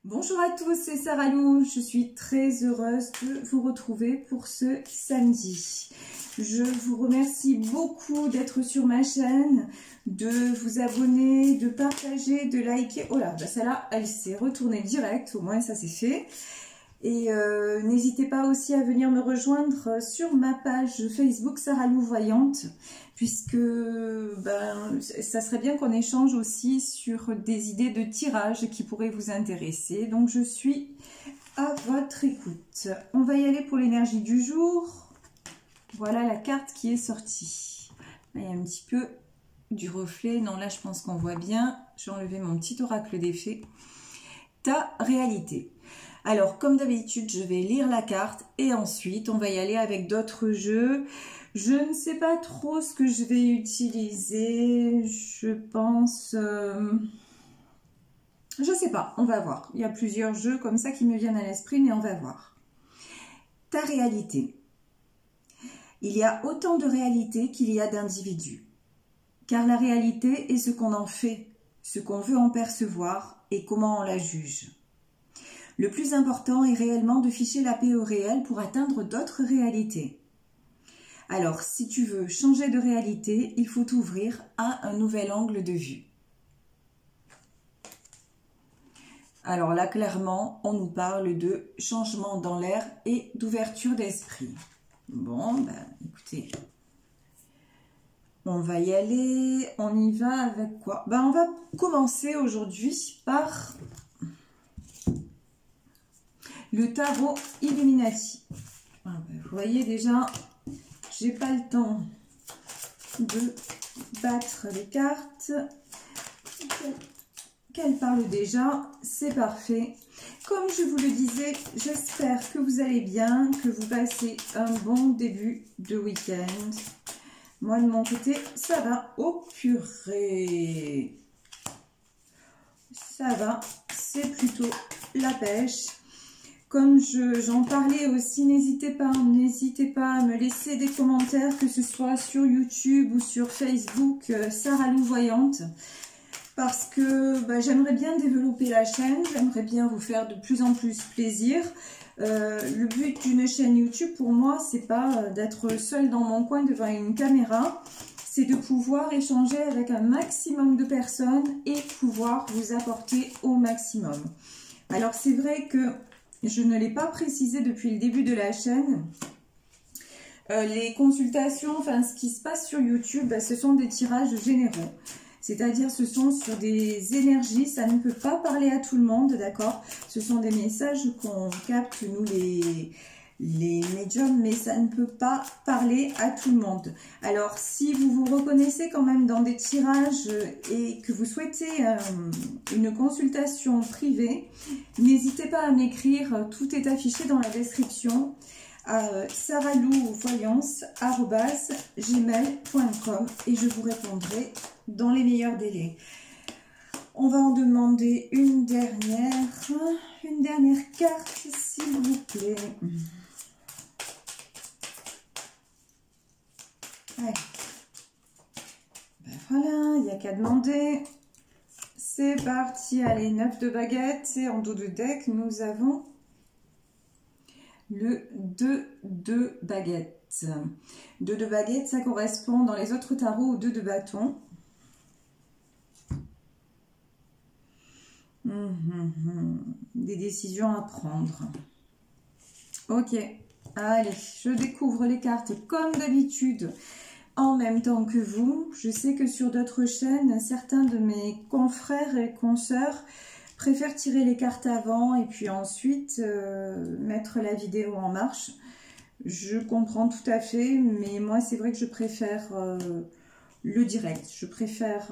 Bonjour à tous, c'est Sarah Lou. Je suis très heureuse de vous retrouver pour ce samedi. Je vous remercie beaucoup d'être sur ma chaîne, de vous abonner, de partager, de liker. Oh là, bah celle-là, elle s'est retournée direct, au moins ça c'est fait. Et n'hésitez pas aussi à venir me rejoindre sur ma page Facebook Sarah Lou Voyante, puisque ça serait bien qu'on échange aussi sur des idées de tirage qui pourraient vous intéresser. Donc je suis à votre écoute. On va y aller pour l'énergie du jour. Voilà la carte qui est sortie. Là, il y a un petit peu du reflet. Non, là je pense qu'on voit bien. J'ai enlevé mon petit oracle des fées. Ta réalité. Alors, comme d'habitude, je vais lire la carte et ensuite, on va y aller avec d'autres jeux. Je ne sais pas trop ce que je vais utiliser. Je pense... je sais pas, on va voir. Il y a plusieurs jeux comme ça qui me viennent à l'esprit, mais on va voir. Ta réalité. Il y a autant de réalités qu'il y a d'individus. Car la réalité est ce qu'on en fait, ce qu'on veut en percevoir et comment on la juge. Le plus important est réellement de ficher la paix au réel pour atteindre d'autres réalités. Alors, si tu veux changer de réalité, il faut t'ouvrir à un nouvel angle de vue. Alors là, clairement, on nous parle de changement dans l'air et d'ouverture d'esprit. Bon, ben, écoutez, on va y aller. On y va avec quoi? Ben, on va commencer aujourd'hui par... le tarot Illuminati. Vous voyez déjà, j'ai pas le temps de battre les cartes. Qu'elles parlent déjà, c'est parfait. Comme je vous le disais, j'espère que vous allez bien, que vous passez un bon début de week-end. Moi, de mon côté, ça va. Oh purée! Ça va, c'est plutôt la pêche. Comme j'en parlais aussi, n'hésitez pas à me laisser des commentaires, que ce soit sur YouTube ou sur Facebook, Sarah Lou Voyante, parce que j'aimerais bien développer la chaîne, j'aimerais bien vous faire de plus en plus plaisir. Le but d'une chaîne YouTube, pour moi, c'est pas d'être seule dans mon coin devant une caméra, c'est de pouvoir échanger avec un maximum de personnes et pouvoir vous apporter au maximum. Alors, c'est vrai que je ne l'ai pas précisé depuis le début de la chaîne. Les consultations, enfin ce qui se passe sur YouTube, ce sont des tirages généraux. C'est-à-dire ce sont sur des énergies, ça ne peut pas parler à tout le monde, d'accord? Ce sont des messages qu'on capte, nous les médiums, mais ça ne peut pas parler à tout le monde. Alors, si vous vous reconnaissez quand même dans des tirages et que vous souhaitez une consultation privée, n'hésitez pas à m'écrire, tout est affiché dans la description, à sarahlouvoyance@gmail.com et je vous répondrai dans les meilleurs délais. On va en demander une dernière carte, s'il vous plaît. Ouais. Ben voilà, il n'y a qu'à demander. C'est parti, allez, 9 de baguettes. Et en dos de deck, nous avons le 2 de baguettes. 2 de baguettes, ça correspond dans les autres tarots au 2 de bâton. Des décisions à prendre. Ok, allez, je découvre les cartes comme d'habitude en même temps que vous. Je sais que sur d'autres chaînes, certains de mes confrères et consoeurs préfèrent tirer les cartes avant et puis ensuite mettre la vidéo en marche. Je comprends tout à fait, mais moi c'est vrai que je préfère le direct. Je préfère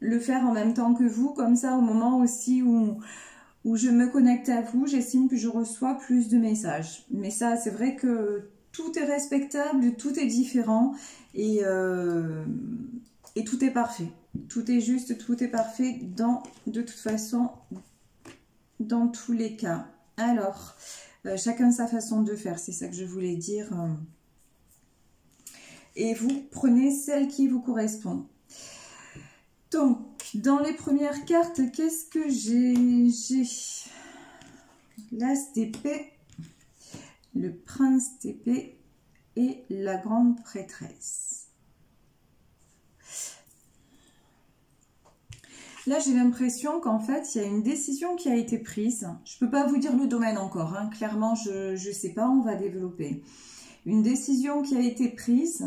le faire en même temps que vous, comme ça au moment aussi où je me connecte à vous, j'estime que je reçois plus de messages. Mais ça, c'est vrai que tout est respectable, tout est différent et tout est parfait. Tout est juste, tout est parfait de toute façon, dans tous les cas. Alors, chacun sa façon de faire, c'est ça que je voulais dire. Et vous prenez celle qui vous correspond. Donc, Dans les premières cartes, qu'est-ce que j'ai l'As d'épée, le prince d'épée et la grande prêtresse. Là, j'ai l'impression qu'en fait, il y a une décision qui a été prise. Je ne peux pas vous dire le domaine encore, hein. Clairement, je ne sais pas, on va développer. Une décision qui a été prise,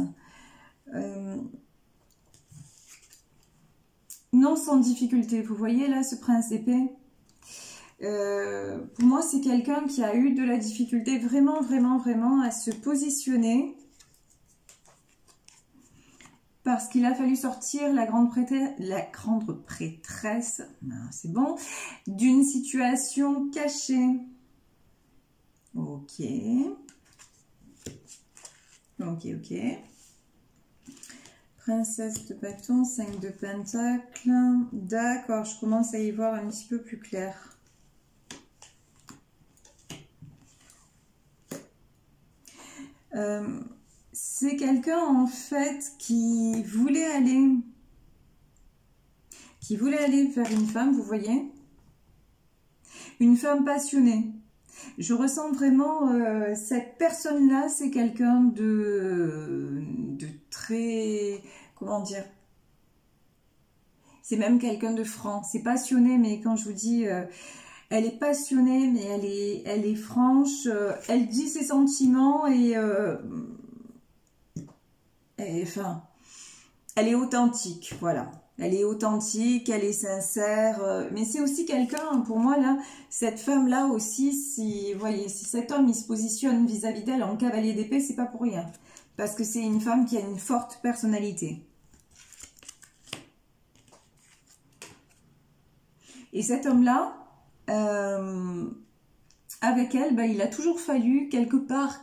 non sans difficulté. Vous voyez là, ce prince d'épée, pour moi, c'est quelqu'un qui a eu de la difficulté vraiment, vraiment, vraiment à se positionner. Parce qu'il a fallu sortir la grande prêtresse, c'est bon, d'une situation cachée. Ok. Ok, ok. Princesse de bâton, 5 de pentacles. D'accord, je commence à y voir un petit peu plus clair. C'est quelqu'un en fait qui voulait aller vers une femme, vous voyez, une femme passionnée. Je ressens vraiment cette personne-là, c'est quelqu'un de très, comment dire, c'est même quelqu'un de franc. C'est passionné, mais quand je vous dis, elle est passionnée, mais elle est franche. Elle dit ses sentiments enfin, elle est authentique, voilà. Elle est authentique, elle est sincère, mais c'est aussi quelqu'un, pour moi, là, cette femme-là aussi, si, vous voyez, si cet homme, il se positionne vis-à-vis d'elle en cavalier d'épée, c'est pas pour rien. Parce que c'est une femme qui a une forte personnalité. Et cet homme-là, avec elle, ben, il a toujours fallu, quelque part,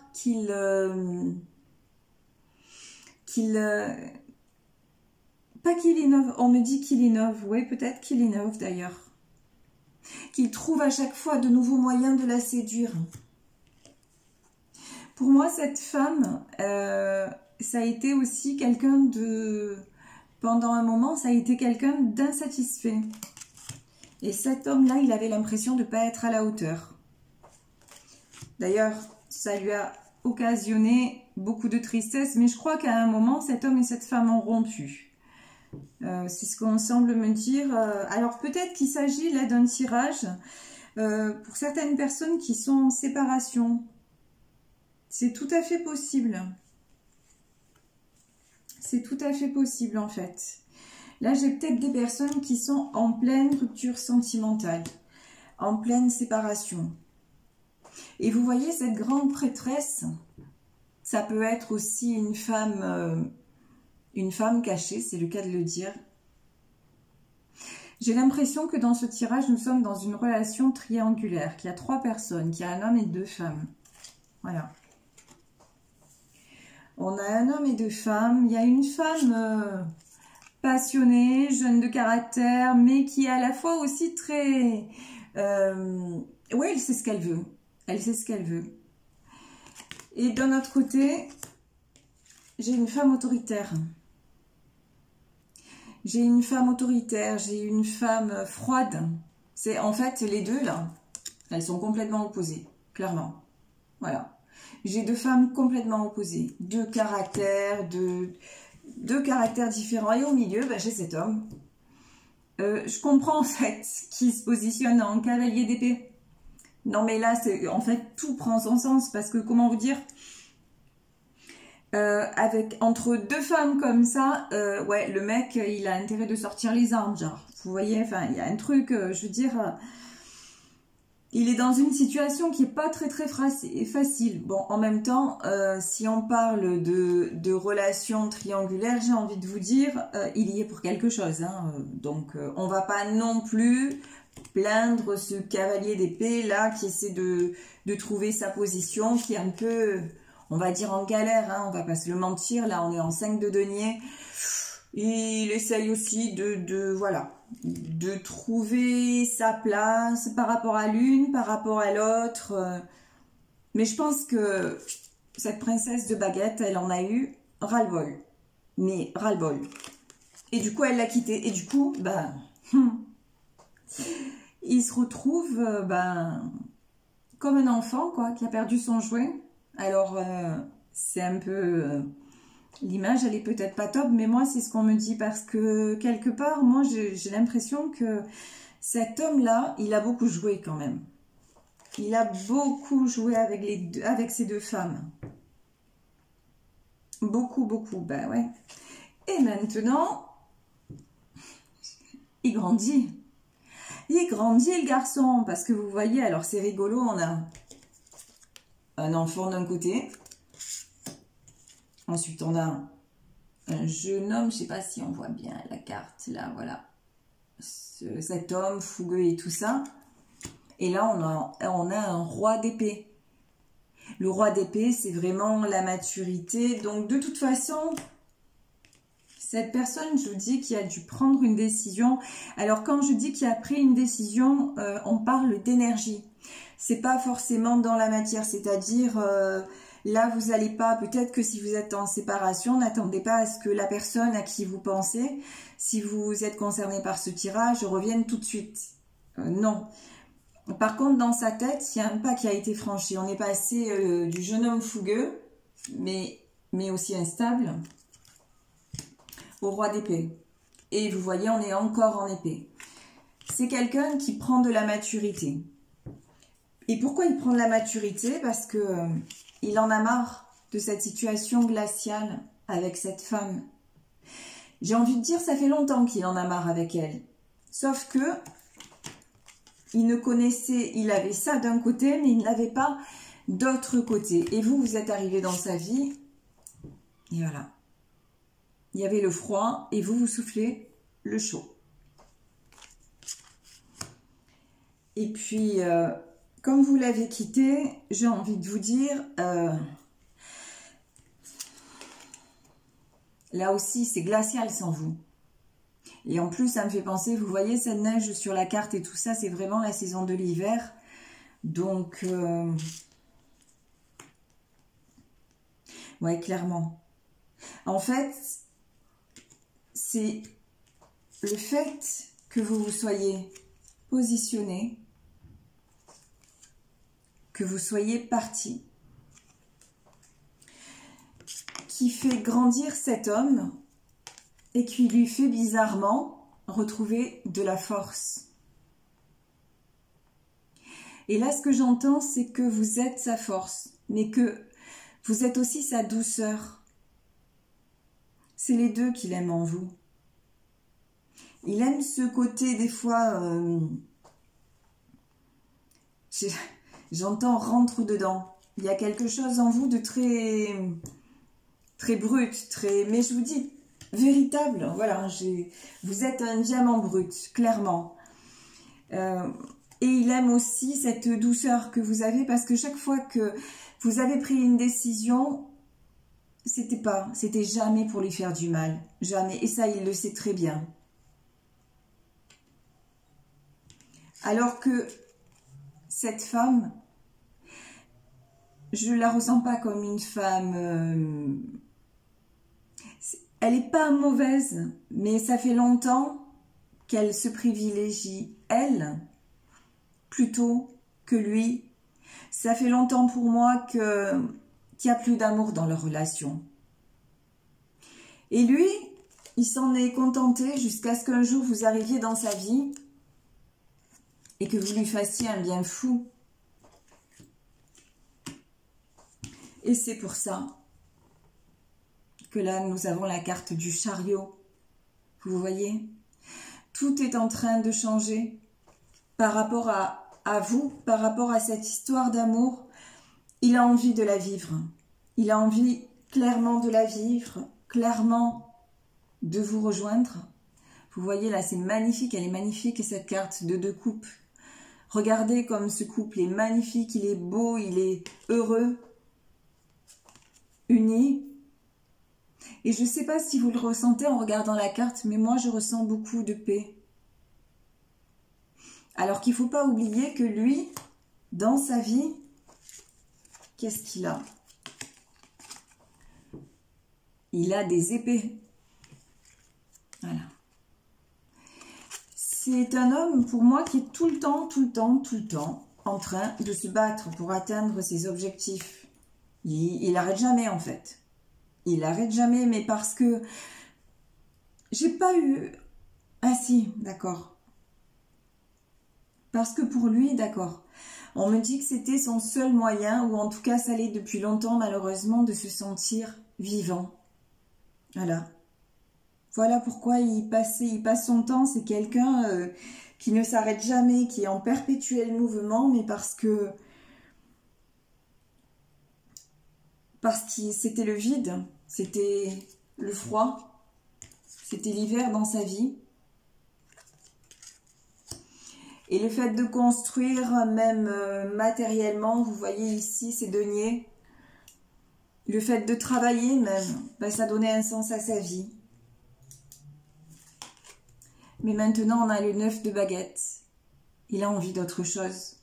pas qu'il innove, on me dit qu'il innove, oui, peut-être qu'il innove d'ailleurs. Qu'il trouve à chaque fois de nouveaux moyens de la séduire. Pour moi, cette femme, ça a été aussi quelqu'un de... Pendant un moment, ça a été quelqu'un d'insatisfait. Et cet homme-là, il avait l'impression de ne pas être à la hauteur. D'ailleurs, ça lui a occasionné beaucoup de tristesse, mais je crois qu'à un moment, cet homme et cette femme ont rompu. C'est ce qu'on semble me dire. Alors peut-être qu'il s'agit là d'un tirage pour certaines personnes qui sont en séparation. C'est tout à fait possible. C'est tout à fait possible en fait. Là, j'ai peut-être des personnes qui sont en pleine rupture sentimentale, en pleine séparation. Et vous voyez, cette grande prêtresse, ça peut être aussi une femme cachée, c'est le cas de le dire. J'ai l'impression que dans ce tirage, nous sommes dans une relation triangulaire, qu'il y a 3 personnes, qu'il y a un homme et 2 femmes. Voilà. On a un homme et 2 femmes. Il y a une femme passionnée, jeune de caractère, mais qui est à la fois aussi très... oui, elle sait ce qu'elle veut. Elle sait ce qu'elle veut. Et d'un autre côté, j'ai une femme autoritaire. J'ai une femme autoritaire, j'ai une femme froide. C'est en fait les deux là, elles sont complètement opposées, clairement. Voilà. J'ai 2 femmes complètement opposées, 2 caractères, deux caractères différents. Et au milieu, ben, j'ai cet homme. Je comprends en fait qui se positionne en cavalier d'épée. Non mais là, en fait, tout prend son sens parce que, comment vous dire, entre 2 femmes comme ça, ouais, le mec, il a intérêt de sortir les armes, genre. Vous voyez, enfin, il y a un truc, je veux dire, il est dans une situation qui n'est pas très facile. Bon, en même temps, si on parle de relations triangulaires, j'ai envie de vous dire, il y est pour quelque chose. Hein, donc, on va pas non plus plaindre ce cavalier d'épée là qui essaie de trouver sa position, qui est un peu, on va dire, en galère, hein, on va pas se le mentir, là on est en 5 de denier. Il essaye aussi voilà, de trouver sa place par rapport à l'une, par rapport à l'autre. Mais je pense que cette princesse de baguette, elle en a eu ras-le-bol. Mais ras-le-bol. Et du coup, elle l'a quitté. Et du coup, bah, Il se retrouve comme un enfant, quoi, qui a perdu son jouet. Alors, c'est un peu... l'image, elle est peut-être pas top, mais moi, c'est ce qu'on me dit. Parce que, quelque part, moi, j'ai l'impression que cet homme-là, il a beaucoup joué quand même. Il a beaucoup joué avec ces deux femmes. Beaucoup, beaucoup, ben ouais. Et maintenant, il grandit. Il grandit, le garçon, parce que vous voyez, alors c'est rigolo, on a un enfant d'un côté. Ensuite, on a un jeune homme, je ne sais pas si on voit bien la carte, là, voilà. Cet homme fougueux et tout ça. Et là, on a un roi d'épée. Le roi d'épée, c'est vraiment la maturité. Donc, de toute façon, cette personne, je vous dis, qui a dû prendre une décision. Alors, quand je dis qu'il a pris une décision, on parle d'énergie. C'est pas forcément dans la matière, c'est-à-dire, là, vous n'allez pas, peut-être que si vous êtes en séparation, n'attendez pas à ce que la personne à qui vous pensez, si vous êtes concerné par ce tirage, revienne tout de suite. Non. Par contre, dans sa tête, il y a un pas qui a été franchi. On est passé du jeune homme fougueux, mais aussi instable, au roi d'épée. Et vous voyez, on est encore en épée. C'est quelqu'un qui prend de la maturité. Et pourquoi il prend de la maturité? Parce que il en a marre de cette situation glaciale avec cette femme. J'ai envie de dire, ça fait longtemps qu'il en a marre avec elle. Sauf que il ne connaissait, il avait ça d'un côté, mais il n'avait pas d'autre côté. Et vous, vous êtes arrivé dans sa vie, et voilà. Il y avait le froid, et vous, vous soufflez le chaud. Et puis, comme vous l'avez quitté, j'ai envie de vous dire, là aussi, c'est glacial sans vous. Et en plus, ça me fait penser, vous voyez cette neige sur la carte et tout ça, c'est vraiment la saison de l'hiver. Donc, ouais, clairement. En fait, c'est le fait que vous vous soyez positionné, que vous soyez parti, qui fait grandir cet homme et qui lui fait bizarrement retrouver de la force. Et là, ce que j'entends, c'est que vous êtes sa force, mais que vous êtes aussi sa douceur. C'est les deux qu'il aime en vous. Il aime ce côté, des fois, j'entends rentre dedans. Il y a quelque chose en vous de très brut, mais je vous dis, véritable. Voilà, vous êtes un diamant brut, clairement. Et il aime aussi cette douceur que vous avez, parce que chaque fois que vous avez pris une décision, c'était jamais pour lui faire du mal. Jamais. Et ça, il le sait très bien. Alors que cette femme, je ne la ressens pas comme une femme... elle n'est pas mauvaise, mais ça fait longtemps qu'elle se privilégie, elle, plutôt que lui. Ça fait longtemps pour moi qu'il n'y a plus d'amour dans leur relation. Et lui, il s'en est contenté jusqu'à ce qu'un jour vous arriviez dans sa vie et que vous lui fassiez un bien fou. Et c'est pour ça que là, nous avons la carte du chariot. Vous voyez? Tout est en train de changer par rapport à vous, par rapport à cette histoire d'amour. Il a envie de la vivre. Il a envie clairement de la vivre, clairement de vous rejoindre. Vous voyez là, c'est magnifique, elle est magnifique cette carte de 2 coupes. Regardez comme ce couple est magnifique, il est beau, il est heureux, uni. Et je ne sais pas si vous le ressentez en regardant la carte, mais moi je ressens beaucoup de paix. Alors qu'il ne faut pas oublier que lui, dans sa vie, qu'est-ce qu'il a? Il a des épées. Voilà. c'est un homme, pour moi, qui est tout le temps en train de se battre pour atteindre ses objectifs. Il n'arrête jamais, en fait. Il n'arrête jamais, mais parce que j'ai pas eu... Ah si, d'accord. Parce que pour lui, d'accord. On me dit que c'était son seul moyen, ou en tout cas, ça l'est depuis longtemps, malheureusement, de se sentir vivant. Voilà. Voilà pourquoi il passe son temps. C'est quelqu'un qui ne s'arrête jamais, qui est en perpétuel mouvement, mais parce que c'était le vide, c'était le froid, c'était l'hiver dans sa vie. Et le fait de construire, même matériellement, vous voyez ici ces deniers, le fait de travailler même, ben, ça donnait un sens à sa vie. Mais maintenant, on a le 9 de baguette. Il a envie d'autre chose.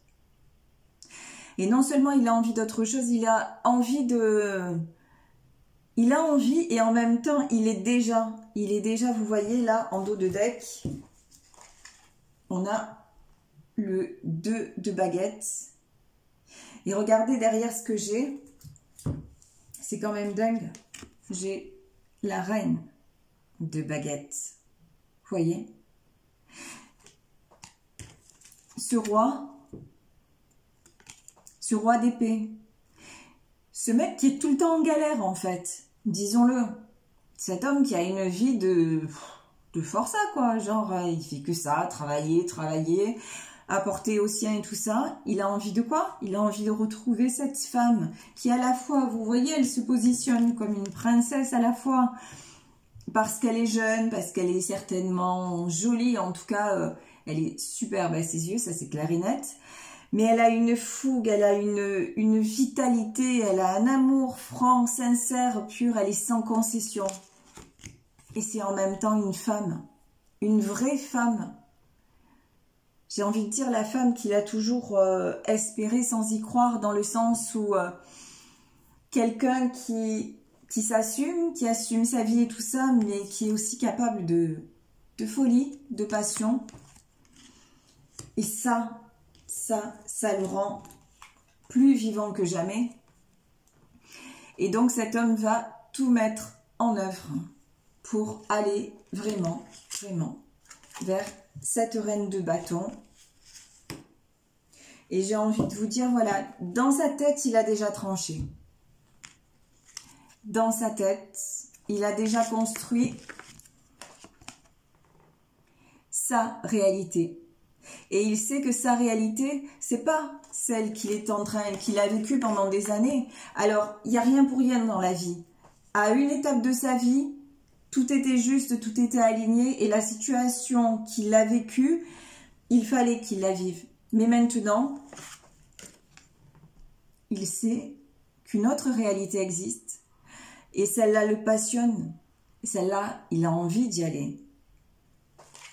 Et non seulement il a envie d'autre chose, il a envie et en même temps, il est déjà, vous voyez là, en dos de deck, on a le 2 de baguette. Et regardez derrière ce que j'ai, c'est quand même dingue. J'ai la reine de baguette. Vous voyez? Ce roi d'épée. Ce mec qui est tout le temps en galère, en fait. Disons-le. Cet homme qui a une vie de forçat, quoi. Genre, il fait que ça, travailler, apporter au sien et tout ça. Il a envie de quoi? Il a envie de retrouver cette femme qui, à la fois, vous voyez, elle se positionne comme une princesse à la fois. Parce qu'elle est jeune, parce qu'elle est certainement jolie. En tout cas, elle est superbe à ses yeux, ça c'est clair et net. Mais elle a une fougue, elle a une vitalité, elle a un amour franc, sincère, pur, elle est sans concession. Et c'est en même temps une femme, une vraie femme. J'ai envie de dire la femme qu'il a toujours espérée sans y croire, dans le sens où quelqu'un qui s'assume, qui assume sa vie et tout ça, mais qui est aussi capable de folie, de passion. Et ça le rend plus vivant que jamais. Et donc cet homme va tout mettre en œuvre pour aller vraiment vers cette reine de bâton. Et j'ai envie de vous dire, voilà, dans sa tête, il a déjà tranché. Dans sa tête, il a déjà construit sa réalité. Et il sait que sa réalité, c'est pas celle qu'il a vécue pendant des années. Alors, il n'y a rien pour rien dans la vie. À une étape de sa vie, tout était juste, tout était aligné, et la situation qu'il a vécue, il fallait qu'il la vive. Mais maintenant, il sait qu'une autre réalité existe, et celle-là le passionne. Celle-là, il a envie d'y aller.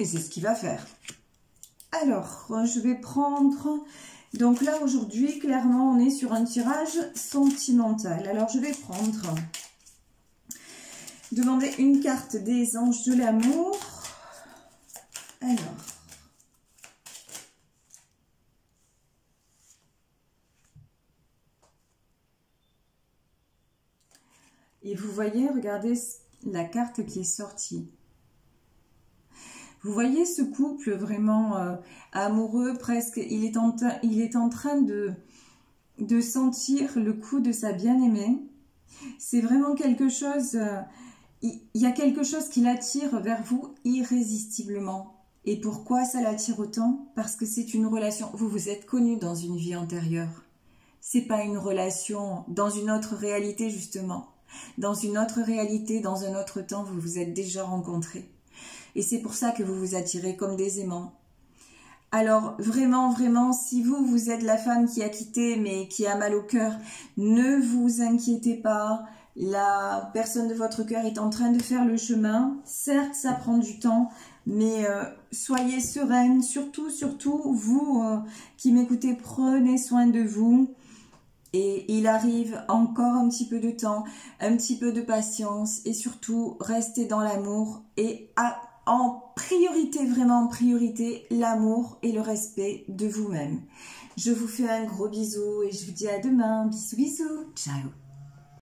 Et c'est ce qu'il va faire. Alors, je vais prendre... Donc là, aujourd'hui, clairement, on est sur un tirage sentimental. Alors, je vais prendre... Demander une carte des anges de l'amour. Alors... Et vous voyez, regardez la carte qui est sortie. Vous voyez ce couple vraiment amoureux, presque, il est en train de sentir le coup de sa bien-aimée. C'est vraiment quelque chose, il y a quelque chose qui l'attire vers vous irrésistiblement. Et pourquoi ça l'attire autant? Parce que c'est une relation, vous vous êtes connus dans une vie antérieure. C'est pas une relation dans une autre réalité justement. Dans une autre réalité, dans un autre temps, vous vous êtes déjà rencontrés. Et c'est pour ça que vous vous attirez comme des aimants. Alors vraiment, si vous êtes la femme qui a quitté mais qui a mal au cœur, ne vous inquiétez pas. La personne de votre cœur est en train de faire le chemin. Certes, ça prend du temps, mais soyez sereine. Surtout, vous qui m'écoutez, prenez soin de vous. Et il arrive encore un petit peu de temps, un petit peu de patience et surtout restez dans l'amour et en priorité, vraiment en priorité, l'amour et le respect de vous-même. Je vous fais un gros bisou et je vous dis à demain. Bisous, bisous. Ciao.